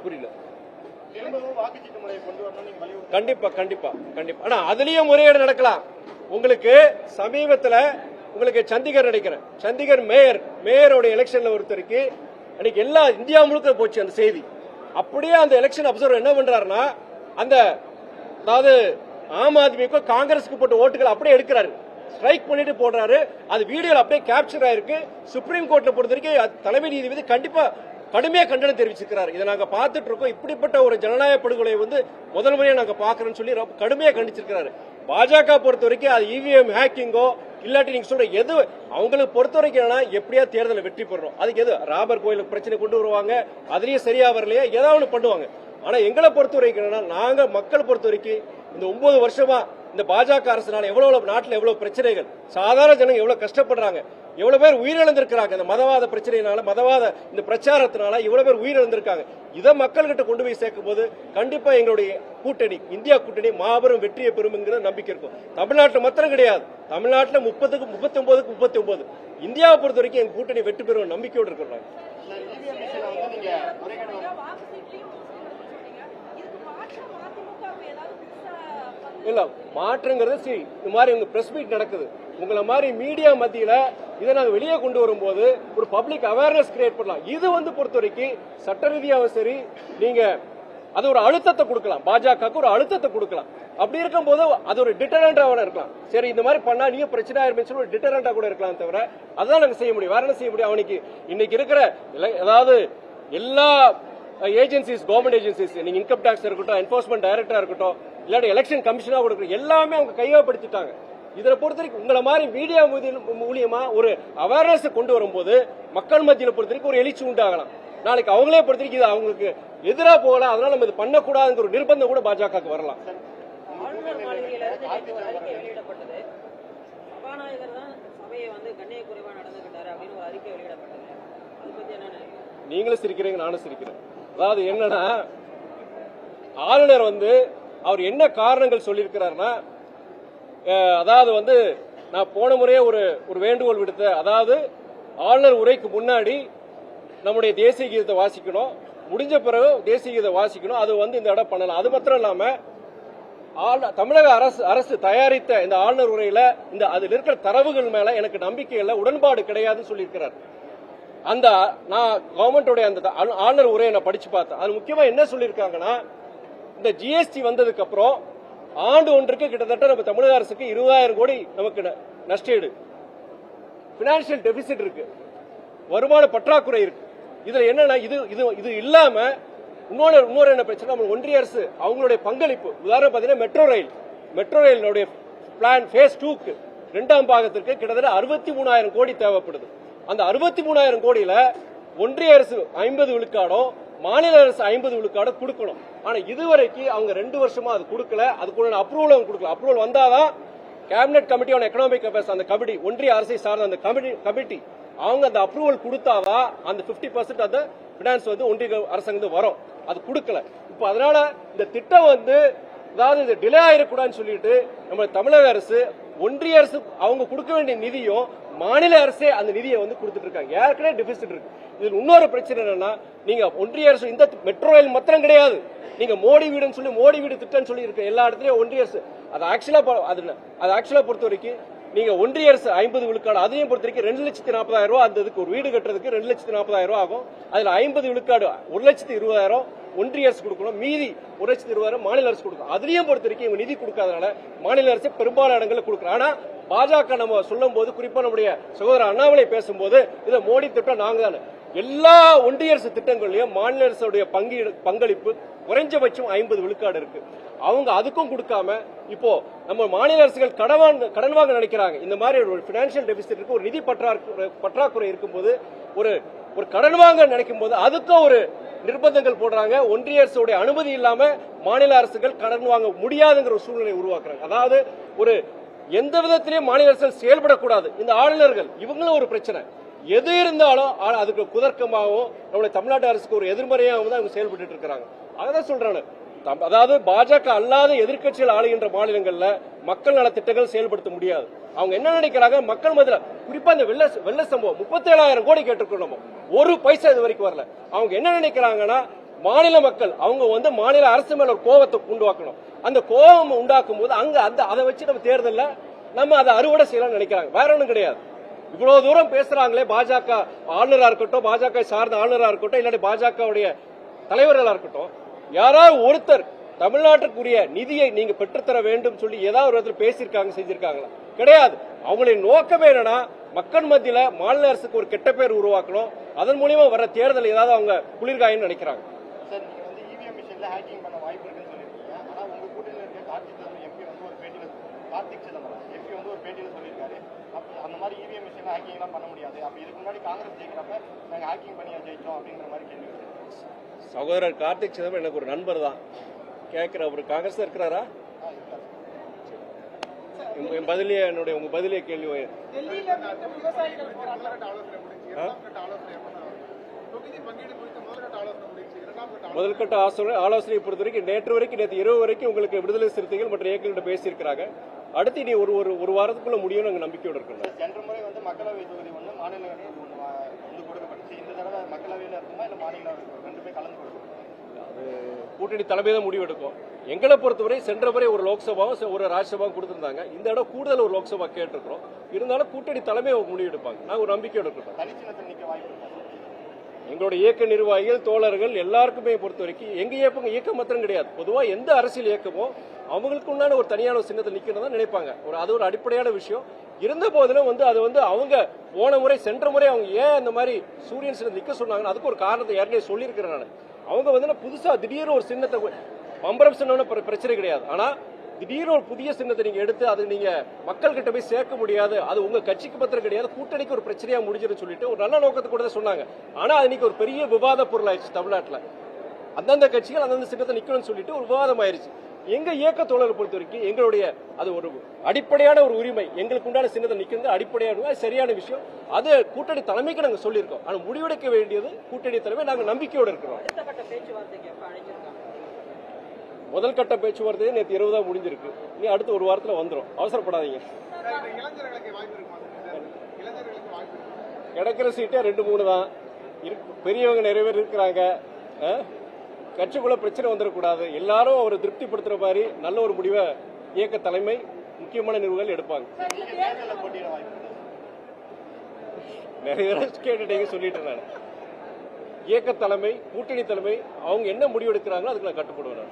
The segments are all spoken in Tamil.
புரியல. கண்டிப்பா கண்டிப்பா கண்டிப்பா. ஆனா அதுலயும் முறையீடு நடக்கலாம். உங்களுக்கு சமீபத்தில் உங்களுக்கு சண்டிகர் நினைக்கிறேன், சண்டிகர் மேயரோட எலெக்ஷன்ல ஒருத்தருக்கு அன்னைக்கு எல்லா இந்தியா முழுக்க போச்சு அந்த செய்தி. அப்படியே அந்த எலெக்ஷன் அப்சர்வர் என்ன பண்றாருன்னா, அந்த அதாவது ஆம் ஆத்மிக்கும் காங்கிரஸுக்கு போட்ட ஓட்டுகள் அப்படியே எடுக்கிறாரு, ஸ்ட்ரைக் பண்ணிட்டு போடுறாரு. அது வீடியோல அப்படியே கேப்சர் ஆயிருக்கு. சுப்ரீம் கோர்ட்ல பொறுத்த வரைக்கும் தலைமை நீதிபதி கண்டிப்பா கடுமையா கண்டனம் தெரிவிச்சிருக்கிறார். இதை நாங்க பார்த்துட்டு இருக்கோம். இப்படிப்பட்ட ஒரு ஜனநாயக படுகொலை முதல் முறையா நாங்க பாக்குறோம்னு சொல்லி கடுமையா கண்டிச்சிருக்கிறாரு. பாஜக பொறுத்த வரைக்கும் அது இவிஎம் ஹேக்கிங்கோ இல்லாட்டி நீங்க சொல்ற எது அவங்களுக்கு பொறுத்த வரைக்கும் எப்படியா தேர்தலை வெற்றி பெறணும், அதுக்கு எது ராமர் கோயிலுக்கு பிரச்சனை கொண்டு வருவாங்க, அதுலயும் சரியா வரலையா ஏதாவது பண்ணுவாங்க. ஆனா எங்களை பொறுத்த வரைக்கும் நாங்க மக்கள் பொறுத்த வரைக்கும் இந்த 9 வருஷமா இந்த பாஜக அரசுனால எவ்வளவு நாட்டில் எவ்வளவு பிரச்சனைகள், சாதாரண ஜனங்க எவ்வளவு கஷ்டப்படுறாங்க, எவ்வளவு பேர் உயிரிழந்திருக்கிறாங்க. இந்த மதவாத பிரச்சனையினால மதவாத இந்த பிரச்சாரத்தினால இவ்வளவு பேர் உயிரிழந்திருக்காங்க. இதை மக்கள்கிட்ட கொண்டு போய் சேர்க்கும் போது கண்டிப்பா எங்களுடைய கூட்டணி இந்தியா கூட்டணி மாபெரும் வெற்றியை பெறும்ங்கிற நம்பிக்கை இருக்கும். தமிழ்நாட்டில் மாத்திரம் கிடையாது, தமிழ்நாட்டில் 30க்கு 39க்கு 39 இந்தியாவை பொறுத்த வரைக்கும் எங்க கூட்டணி வெற்றி பெறும் நம்பிக்கையோடு இருக்கிறாங்க. இல்ல மாற்றங்கிறது இந்த மாதிரி உங்க பிரஸ் மீட் நடக்குது, உங்களை மாதிரி மீடியா மத்தியில இதை நாங்க வெளியே கொண்டு வரும்போது ஒரு பப்ளிக் அவேர்னஸ் கிரியேட் பண்ணலாம். இது பொறுத்த வரைக்கும் சட்ட ரீதியாகவும் சரி, நீங்க அது ஒரு அழுத்தத்தை கொடுக்கலாம், பாஜகவுக்கு ஒரு அழுத்தத்தை கொடுக்கலாம். அப்படி இருக்கும் போது அது ஒரு டிட்டரண்டா இருக்கலாம். சரி இந்த மாதிரி பண்ணா நீங்க பிரச்சனை ஆயிருமே சொல்லி ஒரு டிட்டரண்டா கூட இருக்கலாம். தவிர அதான் நாங்க செய்ய முடியும், வேற என்ன செய்ய முடியும். அவனுக்கு இன்னைக்கு இருக்கிற அதாவது எல்லா ஏஜென்சிஸ், கவர்மெண்ட் ஏஜென்சிஸ், நீங்க இன்கம் டாக்ஸ் இருக்கட்டும், என்ஃபோர்ஸ்மெண்ட் டைரக்டரா இருக்கட்டும், இல்லாட்டி எலெக்ஷன் கமிஷனா கொடுக்குற எல்லாமே அவங்க கையகப்படுத்திட்டாங்க. இதை பொறுத்த வரைக்கும் உங்களை மாதிரி மீடியா மூலியமா ஒரு அவேர்னஸ் கொண்டு வரும்போது மக்கள் மத்தியில் பொறுத்த வரைக்கும் ஒரு எழுச்சி உண்டாகலாம். நாளைக்கு அவங்களே பொறுத்த வரைக்கும் இது அவங்களுக்கு எதிராக போகலாம். அதனால நம்ம இது பண்ணக்கூடாதுங்கிற ஒரு நிர்பந்தம் கூட பாஜகவுக்கு வரலாம். நீங்களும் சிரிக்கிறீங்க, நானும் சிரிக்கிறேன். அதாவது என்னன்னா, ஆளுநர் அவர் என்ன காரணங்கள் சொல்லியிருக்கிறாருன்னா, அதாவது நான் போன முறையே ஒரு வேண்டுகோள் விடுத்த, அதாவது ஆளுநர் உரைக்கு முன்னாடி நம்முடைய தேசிய கீதத்தை வாசிக்கணும், முடிஞ்ச பிறகு தேசிய கீதத்தை வாசிக்கணும். அது இந்த இடம் பண்ணலாம். அது மாத்திரம் இல்லாம தமிழக அரசு தயாரித்த இந்த ஆளுநர் உரையில அதில் இருக்கிற தரவுகள் மேல எனக்கு நம்பிக்கை இல்லை, உடன்பாடு கிடையாதுன்னு சொல்லியிருக்கிறார். நான் கவர்மெண்டோட அந்த ஆளுநர் உரையை நான் படிச்சு பார்த்தேன். அது முக்கியமா என்ன சொல்லியிருக்காங்கன்னா, இந்த ஜிஎஸ்டி வந்ததுக்கு அப்புறம் ஆண்டு ஒன்றுக்கு கிட்டத்தட்ட நம்ம தமிழக அரசுக்கு 20,000 கோடி நமக்கு நஷ்டஈடு, பினான்சியல் டெபிசிட் இருக்கு, வருமான பற்றாக்குறை இருக்கு. இதுல என்னன்னா இது இல்லாம இன்னொரு என்ன பிரச்சனை, நம்ம ஒன்றிய அரசு அவங்களுடைய பங்களிப்பு, உதாரணம் பாத்தீங்கன்னா மெட்ரோ ரயிலுடைய பிளான் ஃபேஸ் 2க்கு 2ஆம் பாகத்திற்கு கிட்டத்தட்ட 63,000 கோடி தேவைப்படுது. அந்த 63,000 கோடியில ஒன்றிய அரசு 50 விழுக்காடும், மாநில அரசு 50 விழுக்காடும் கொடுக்கணும். ஆனா இதுவரைக்கும் அவங்க 2 வருஷமா அது கொடுக்கல. அதுக்குள்ள அப்ரூவல் கொடுக்கல. அப்ரூவல் வந்தாதான் cabinet committee on economic affairs, அந்த கமிட்டி ஒன்றிய அரசை சார்ந்த அந்த கமிட்டி அவங்க அந்த அப்ரூவல் கொடுத்தாதான் அந்த 50% அந்த பினான்ஸ் ஒன்றிய அரசாங்கம் வரும். அது கொடுக்கல. இப்ப அதனால இந்த திட்டம் அதாவது இது டிலே ஆயிடக்கூடாதுன்னு சொல்லிட்டு நம்ம தமிழக அரசு, ஒன்றிய அரசு அவங்க கொடுக்க வேண்டிய நிதியும் மாநில அரசே அந்த நிதியை கொடுத்துட்டு இருக்காங்க. ஏற்கனவே டெபிசிட் இருக்கு. இதுல இன்னொரு பிரச்சனை என்னன்னா, நீங்க ஒன்றிய அரசு இந்த மெட்ரோ ரயில் மாத்திரம் கிடையாது, நீங்க மோடி வீடுன்னு சொல்லி மோடி வீடு திட்டம் சொல்லி இருக்க எல்லா இடத்துலயும் ஒன்றிய அரசு அது ஆக்சுவலா பொறுத்த வரைக்கும் நீங்க ஒன்றிய அரசு 50 விழுக்காடு, அதையும் பொறுத்த வரைக்கும் 2,40,000 ரூபாய். அந்த ஒரு வீடு கட்டுறதுக்கு 2,40,000 ரூபாய் ஆகும். அதுல 50 விழுக்காடு 1,20,000 ஒன்றிய அரசு கொடுக்கணும், மீதி 1,20,000 மாநில அரசு கொடுக்கும். அதுலயும் பொறுத்த வரைக்கும் இவங்க நிதி கொடுக்காதனால மாநில அரசு பெரும்பாலான இடங்களில் கொடுக்குறோம். ஆனா பாஜக நம்ம சொல்லும் போது, குறிப்பா நம்முடைய சகோதரர் அண்ணாமலை பேசும்போது, இதை மோடி திட்டம் நாங்க தானே, எல்லா ஒன்றிய அரசு திட்டங்களையும் மாநில அரசுடைய பங்களிப்பு குறைஞ்சபட்சம் 50 விழுக்காடு இருக்கு. அவங்க அதுக்கும் கொடுக்காம இப்போ நம்ம மாநில அரசுகள் கடன் வாங்க நினைக்கிறாங்க. இந்த மாதிரி ஒரு பினான்சியல் டெபிசிட் இருக்கு, ஒரு நிதி பற்றாக்குறை இருக்கும்போது ஒரு கடன் வாங்க நினைக்கும் போது அதுக்கும் ஒரு நிர்பந்தங்கள் போடுறாங்க. ஒன்றிய அரசுடைய அனுமதி இல்லாம மாநில அரசுகள் கடன் வாங்க முடியாதுங்கிற ஒரு சூழ்நிலை உருவாக்குறாங்க. அதாவது எந்த விதத்திலேயும் மாநில அரசுகள் செயல்படக்கூடாது. இந்த ஆளுநர்கள் இவங்களும் ஒரு பிரச்சனை. எது இருந்தாலும் அதுக்கு குதர்க்கமாகவும் நம்முடைய தமிழ்நாட்டு அரசுக்கு ஒரு எதிர்மறையாகவும் தான் அவங்க செயல்பட்டு இருக்காங்க. அதான் சொல்றாங்க. அதாவது பாஜக அல்லாத எதிர்க்கட்சிகள் ஆளுகின்ற மாநிலங்கள்ல மக்கள் நல திட்டங்கள் செயல்படுத்த முடியாது. அவங்க என்ன நினைக்கிறாங்க, மக்கள் மத்தியில குறிப்பா இந்த வெள்ள சம்பவம் 37,000 கோடி கேட்டிருக்கோம், நம்ம ஒரு பைசா இது வரைக்கும் வரல. அவங்க என்ன நினைக்கிறாங்கன்னா, மாநில மக்கள் அவங்க மாநில அரசு மேல ஒரு கோபத்தை உண்டாக்கணும். அந்த கோபம் உண்டாக்கும் போது அங்க அதை வச்சு நம்ம தேர்தலில் நம்ம அதை அறுவடை செய்யலாம்னு நினைக்கிறாங்க. வேற ஒன்றும் கிடையாது. இவ்வளவு தூரம் பேசுறாங்களே பாஜக ஆளுநரா இருக்கட்டும், பாஜக சார்ந்த ஆளுநரா இருக்கட்டும், இல்லாட்டி பாஜகவுடைய தலைவர்களா இருக்கட்டும், யாராவது ஒருத்தர் தமிழ்நாட்டுக்குரிய நிதியை நீங்க பெற்றுத்தர வேண்டும் சொல்லி ஏதாவது ஒரு இடத்துல பேசியிருக்காங்க, செஞ்சிருக்காங்களா? கிடையாது. அவங்களின் நோக்கமே என்னன்னா மக்கள் மத்தியில மாநில அரசுக்கு ஒரு கெட்ட பேர் உருவாக்கணும். அதன் மூலியமா வர தேர்தல் ஏதாவது அவங்க குளிர்காயன்னு நினைக்கிறாங்க. சார், நீங்க இவிஎம் மிஷின்ல ஹேக்கிங் பண்ண வாய்ப்பு இருக்குன்னு சொல்லியிருக்கீங்க. ஆனா உங்க கூட்டணியில் இருக்க கார்த்திக் சிதம்பரம் எம்பி ஒரு பேட்டியில ஒரு பேட்டியில சொல்லியிருக்காரு, அந்த மாதிரி இவிஎம் மிஷின்ல ஹேக்கிங் எல்லாம் பண்ண முடியாது. அப்ப இதுக்கு முன்னாடி காங்கிரஸ் ஜெயிக்கிறப்ப நாங்க ஹேக்கிங் பண்ணி ஜெயிச்சோம் அப்படிங்கிற மாதிரி கேள்வி. சகோதரர் கார்த்திக் சிதம்பரம் எனக்கு ஒரு நண்பர் தான். கேட்கிற அவர் காங்கிரஸ் இருக்கிறாரா? உங்க பதிலே கேள்வி. முதல்கட்ட ஆலோசனை பொறுத்த வரைக்கும் நேற்று இரவு வரைக்கும் உங்களுக்கு விடுதலை சிறுத்தைகள் மற்ற இயக்கங்கள்ட்ட பேசியிருக்கிறாங்க. அடுத்து நீ ஒரு வாரத்துக்குள்ள முடியும் நாங்க நம்பிக்கையோட இருக்கணும். சென்ற முறை மக்களவை தொகுதி மாநில கொடுக்கப்பட்டுச்சு. இந்த தடவை மக்களவையில இருக்குமா இல்ல மாநில ரெண்டுமே கலந்து கொடுக்கும்? அது கூட்டணி தலைமை தான் முடிவெடுக்கும். எங்களை பொறுத்தவரை சென்ற முறை ஒரு லோக்சபாவும் ஒரு ராஜ்யசபாவும் கொடுத்திருந்தாங்க. இந்த இடம் கூடுதல் ஒரு லோக்சபா கேட்டிருக்கிறோம். இருந்தாலும் கூட்டணி தலைமை முடிவெடுப்பாங்க. நாங்க ஒரு நம்பிக்கையோட இருக்கோம். தனிச்சின்னத்தில் நிக்க வாய்ப்பு இருக்கா? எங்களுடைய இயக்க நிர்வாகிகள், தோழர்கள் எல்லாருக்குமே பொறுத்த வரைக்கும் எங்க இயக்கம் மாத்திரம் கிடையாது, பொதுவா எந்த அரசியல் இயக்கமோ அவங்களுக்கு உண்டான ஒரு தனியான ஒரு சின்னத்தை நிக்கணும் நினைப்பாங்க. அது ஒரு அடிப்படையான விஷயம். இருந்த போதிலும் அது அவங்க போன முறை சென்ற முறை அவங்க ஏன் இந்த மாதிரி சூரியன் சின்னத்தை நிக்க சொன்னாங்கன்னு அதுக்கு ஒரு காரணத்தை ஏற்கனவே சொல்லியிருக்கிறேன் நான். அவங்க புதுசா திடீர்னு ஒரு சின்னத்தை பம்பரம் சின்ன பிரச்சனை கிடையாது. ஆனா திடீர்னு ஒரு புதிய சின்னத்தை நீங்க எடுத்து அது நீங்க மக்கள் கிட்ட போய் சேர்க்க முடியாது, அது உங்க கட்சிக்கு பத்திரம் கிடையாது, கூட்டணிக்கு ஒரு பிரச்சனையா முடிஞ்சிடும் சொல்லிட்டு ஒரு நல்ல நோக்கத்தை கூட சொன்னாங்க. ஆனா அது இன்னைக்கு ஒரு பெரிய விவாத பொருள் ஆயிடுச்சு. தமிழ்நாட்டில் அந்தந்த கட்சிகள் அந்தந்த சின்னத்தை நிக்கணும்னு சொல்லிட்டு ஒரு விவாதம் ஆயிருச்சு. எங்க இயக்க தோழரை பொறுத்த வரைக்கும் எங்களுடைய அது ஒரு அடிப்படையான ஒரு உரிமை. எங்களுக்கு உண்டான சின்னத்தை நிக்கிறது அடிப்படையான சரியான விஷயம். அது கூட்டணி தலைமைக்கு நாங்க சொல்லியிருக்கோம். ஆனா முடிவெடுக்க வேண்டியது கூட்டணி தலைமை. நாங்க நம்பிக்கையோடு இருக்கிறோம். முதல் கட்ட பேச்சுவார்த்தை நேற்று இரவு தான் முடிஞ்சிருக்கு. நீ அடுத்த ஒரு வாரத்தில் வந்துடும். அவசரப்படாதீங்க. கிடைக்கிற சீட்டே 2-3 தான். பெரியவங்க நிறைய பேர் இருக்கிறாங்க. கட்சிக்குள்ள பிரச்சனை வந்துடக்கூடாது. எல்லாரும் அவரை திருப்திப்படுத்துற மாதிரி நல்ல ஒரு முடிவை இயக்க தலைமை முக்கியமான நிர்வாகிகள் எடுப்பாங்க. நிறைய கேட்டுட்டீங்க சொல்லிட்டேன் நான். இயக்க தலைமை, கூட்டணி தலைமை அவங்க என்ன முடிவு எடுக்கிறாங்களோ அதுக்கு நான் கட்டுப்படுவேன்.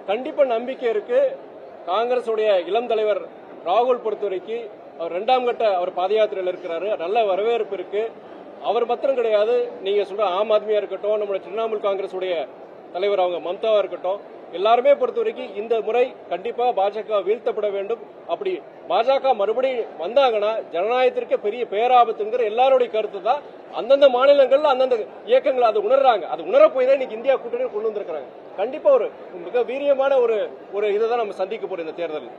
கண்டிப்பா நம்பிக்கை இருக்கு. காங்கிரஸ் உடைய இளம் தலைவர் ராகுல் பொறுத்த வரைக்கும் அவர் 2ஆம் கட்ட அவர் பாத யாத்திரையில் இருக்கிறாரு. நல்ல வரவேற்பு இருக்கு. அவர் மாத்திரம் கிடையாது, நீங்க சொல்ற ஆம் ஆத்மியா இருக்கட்டும், நம்மளுடைய திரிணாமுல் காங்கிரஸ் உடைய தலைவர் அவங்க மம்தாவா இருக்கட்டும், எல்லாருமே பொறுத்த வரைக்கும் இந்த முறை கண்டிப்பா பாஜக வீழ்த்தப்பட வேண்டும். அப்படி பாஜக மறுபடியும் வந்தாங்கன்னா ஜனநாயகத்திற்கு பெரிய பேராபத்துங்கிற எல்லாருடைய கருத்து தான். அந்தந்த மாநிலங்கள்ல அந்தந்த இயக்கங்கள் அதை உணர்றாங்க. அது உணர போய் தான் இன்னைக்கு இந்தியா கூட்டணி கொண்டு வந்திருக்கிறாங்க. கண்டிப்பா ஒரு மிக வீரியமான ஒரு இதை தான் நம்ம சந்திக்க போறோம் இந்த தேர்தலில்.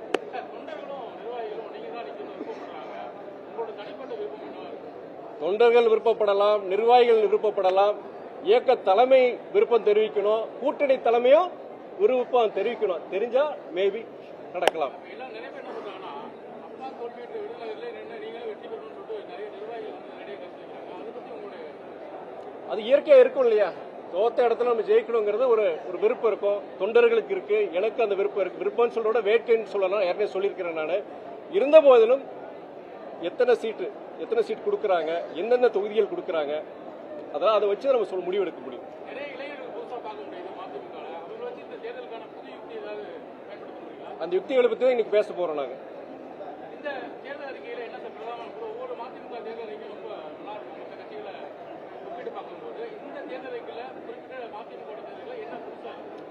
தொண்டர்கள் விருப்பப்படலாம், நிர்வாகிகள் விருப்பப்படலாம், இயக்க தலைமை விருப்பம் தெரிவிக்கணும், கூட்டணி தலைமையும் விருப்பம் தெரிவிக்கணும். தெரிஞ்சா மேபி நடக்கலாம். அது இயற்கையா இருக்கும் இல்லையா? தோத்த இடத்துல நம்ம ஜெயிக்கணுங்கிறது ஒரு விருப்பம் இருக்கும். தொண்டர்களுக்கு இருக்கு, எனக்கு அந்த விருப்பம் இருக்கு. விருப்பம்னு சொல்றோட வேட்கைன்னு சொல்லலாம், ஏற்கனவே சொல்லியிருக்கிறேன் நான். இருந்த போதிலும் எத்தனை சீட் கொடுக்கறாங்க, எந்தெந்த தொகுதிகள் கொடுக்கறாங்க, அதான் அதை வச்சு நம்ம முடிவு எடுக்க முடியும். அந்த யுக்திகளை பத்தி தான் இன்னைக்கு பேச போறோம் நாங்க.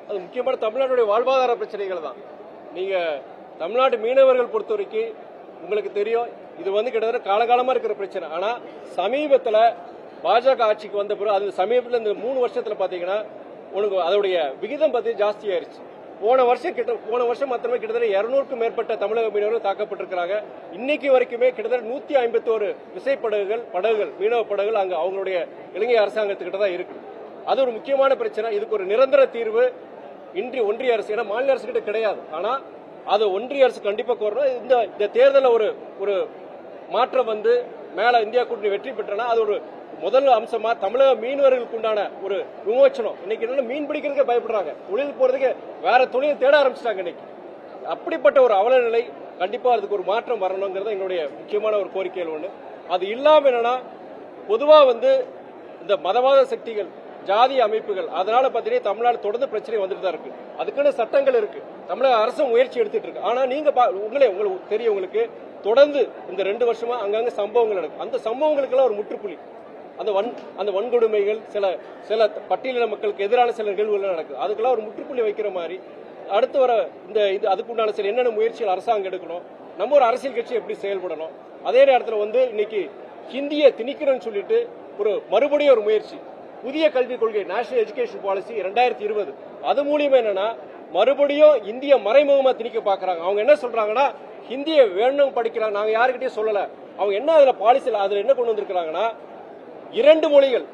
அது முக்கியமான தமிழ்நாட்டுடைய வாழ்வாதார பிரச்சனைகள் தான். நீங்க தமிழ்நாட்டு மீனவர்கள் பொறுத்த வரைக்கும் உங்களுக்கு தெரியும், இது கிட்டத்தட்ட காலகாலமா இருக்கிற பிரச்சனை. ஆனா சமீபத்தில் பாஜக ஆட்சிக்கு வந்த பிறகு அது சமீபத்தில் இந்த 3 வருஷத்துல பாத்தீங்கன்னா உனக்கு அதோடைய விகிதம் பார்த்து ஜாஸ்தி ஆயிருச்சு. போன வருஷம் மாத்திரமே கிட்டத்தட்ட 200க்கும் மேற்பட்ட தமிழக மீனவர்கள் தாக்கப்பட்டிருக்கிறாங்க. இன்னைக்கு வரைக்குமே கிட்டத்தட்ட 151 படகுகள் மீனவ படகுகள் அங்க அவங்களுடைய இலங்கை அரசாங்கத்துக்கிட்ட தான் இருக்கு. அது ஒரு முக்கியமான பிரச்சனை. இதுக்கு ஒரு நிரந்தர தீர்வு இன்றி ஒன்றிய அரசு, ஏன்னா மாநில அரசு கிட்ட கிடையாது. ஆனா அது ஒன்றிய அரசு கண்டிப்பா கோரணும். இந்த தேர்தலில் ஒரு மாற்றம் வந்து மேல இந்தியா கூட்டணி வெற்றி பெற்றனா அது ஒரு முதல் அம்சமா தமிழக மீனவர்களுக்கு உண்டான ஒரு விமோச்சனம். இன்னைக்கு என்னன்னா மீன் பிடிக்கிறதுக்கே பயப்படுறாங்க, தொழில் போறதுக்கு வேற தொழில் தேட ஆரம்பிச்சிட்டாங்க இன்னைக்கு. அப்படிப்பட்ட ஒரு அவல நிலை, கண்டிப்பா அதுக்கு ஒரு மாற்றம் வரணுங்கிறது எங்களுடைய முக்கியமான ஒரு கோரிக்கைகள் ஒண்ணு. அது இல்லாம என்னன்னா பொதுவா வந்து இந்த மதவாத சக்திகள், ஜாதி அமைப்புகள், அதனால பாத்தீங்கன்னா தமிழ்நாடு தொடர்ந்து பிரச்சனை வந்துட்டு தான் இருக்கு. அதுக்குன்னு சட்டங்கள் இருக்கு, தமிழக அரசு முயற்சி எடுத்துட்டு இருக்கு. ஆனா நீங்க உங்களுக்கு தெரியும், உங்களுக்கு தொடர்ந்து இந்த 2 வருஷமா அங்கங்க சம்பவங்கள் நடக்கு. அந்த சம்பவங்களுக்கு எல்லாம் ஒரு முற்றுப்புள்ளி, அந்த வன்கொடுமைகள், சில பட்டியலின மக்களுக்கு எதிரான சில நிகழ்வுகள் நடக்குது. அதுக்கெல்லாம் ஒரு முற்றுப்புள்ளி வைக்கிற மாதிரி அடுத்து வர இது அதுக்குண்டான சில என்னென்ன முயற்சிகள் அரசாங்கம் எடுக்கணும், நம்ம ஒரு அரசியல் கட்சி எப்படி செயல்படணும். அதே நேரத்தில் வந்து இன்னைக்கு ஹிந்தியை திணிக்கணும்னு சொல்லிட்டு ஒரு மறுபடியும் ஒரு முயற்சி, புதிய கல்விக் கொள்கை நேஷனல் எஜுகேஷன் பாலிசி 2020, அது மூலியமா என்னன்னா மறுபடியும் இந்திய மறைமுகமா திணிக்க பாக்குறாங்க. அவங்க என்ன சொல்றாங்கன்னா ஹிந்தியை வேணும் படிக்கிறாங்க, நாங்க யாருக்கிட்டையும் சொல்லல. அவங்க என்ன அதுல பாலிசியில் அதுல என்ன கொண்டு வந்திருக்கிறாங்கன்னா 2 மொழிகள்,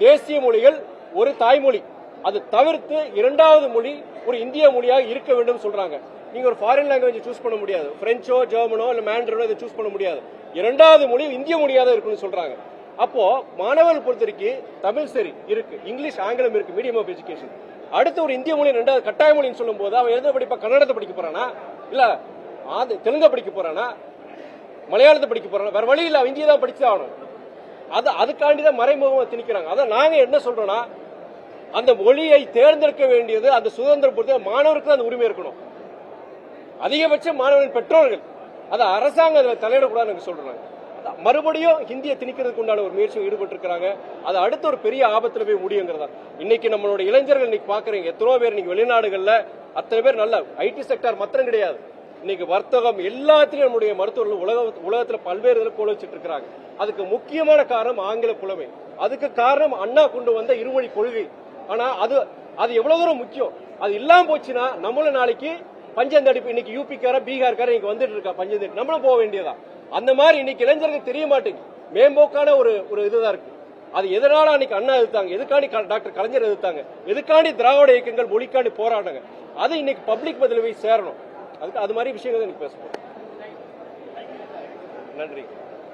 தேசிய மொழிகள், ஒரு தாய்மொழி, அது தவிர்த்து 2வது மொழி ஒரு இந்திய மொழியாக இருக்க வேண்டும் சொல்றாங்க. நீங்க ஒரு ஃபாரின் லாங்குவேஜ் சூஸ் பண்ண முடியாது, பிரெஞ்சோ ஜெர்மனோ இல்ல மேண்டரினோ இதை சூஸ் பண்ண முடியாது. 2வது மொழி இந்திய மொழியாக தான் இருக்குன்னு சொல்றாங்க. அப்போ மாணவர்கள் பொறுத்தவரைக்கும் தமிழ் சரி இருக்கு, இங்கிலீஷ் ஆங்கிலம் இருக்கு, மீடியம் ஆஃப் எஜுகேஷன். அடுத்து ஒரு இந்திய மொழி 2வது கட்டாய மொழின்னு சொல்லும் போது அவன் எதை படிப்பா? கன்னடத்தை படிக்க போறானா, இல்ல தெலுங்கு படிக்க போறானா, மலையாளத்தை படிக்க போறானா? வேற வழி இல்ல, இந்தியா தான் படிச்சு ஆகணும். அதுக்காண்டிதான் மறைமுகமா திணிக்கிறாங்க. அதான் நாங்க என்ன சொல்றோம்னா அந்த மொழியை தேர்ந்தெடுக்க வேண்டியது அந்த சுதந்திரம் பொறுத்த மாணவருக்கு தான் அந்த உரிமை இருக்கணும். அதிகபட்சம் மாணவர்களின் பெற்றோர்கள், அது அரசாங்கம் அதில் தலையிடக்கூடாதுன்னு சொல்றாங்க. மறுபடியும் ஹிந்தியை திணிக்கிறதுக்கு உண்டான ஒரு முயற்சியில் ஈடுபட்டு இருக்காங்க. அது அடுத்த ஒரு பெரிய ஆபத்துல போய் முடியுங்கிறதா. இன்னைக்கு நம்மளோட இளைஞர்கள் இன்னைக்கு பாக்குறீங்க, எத்தனோ பேர் இன்னைக்கு வெளிநாடுகள்ல, அத்தனை பேர் நல்ல ஐடி செக்டார் மாத்திரம் கிடையாது, இன்னைக்கு வர்த்தகம் எல்லாத்திலையும் நம்முடைய மருத்துவர்கள் உலகத்துல பல்வேறு இதில் கோல வச்சுட்டு இருக்காங்க. அதுக்கு முக்கியமான காரணம் ஆங்கில புலமை. அதுக்கு காரணம் அண்ணா கொண்டு வந்த இருமொழி கொள்கை. ஆனா அது எவ்வளவு தூரம் முக்கியம், அது இல்லாம போச்சுன்னா நம்மளும் நாளைக்கு பஞ்சந்தடிப்பு, இன்னைக்கு யூபிக்கார பீகார்கார இன்னைக்கு வந்துட்டு இருக்கா பஞ்சந்தடி, நம்மளும் போக வேண்டியதா. அந்த மாதிரி இன்னைக்கு இளைஞர்களுக்கு தெரிய மாட்டேங்குது, மேம்போக்கான ஒரு இதுதான் இருக்கு. அது எதனால அன்னைக்கு அண்ணா எதிர்த்தாங்க, எதுக்காண்டி டாக்டர் கலைஞர் எதிர்த்தாங்க, எதுக்காண்டி திராவிட இயக்கங்கள் மொழிக்காண்டி போராடினாங்க, அது இன்னைக்கு பப்ளிக் பதில் போய் சேரணும். அதுக்கு அது மாதிரி விஷயங்கள் இன்னைக்கு பேசணும். நன்றி.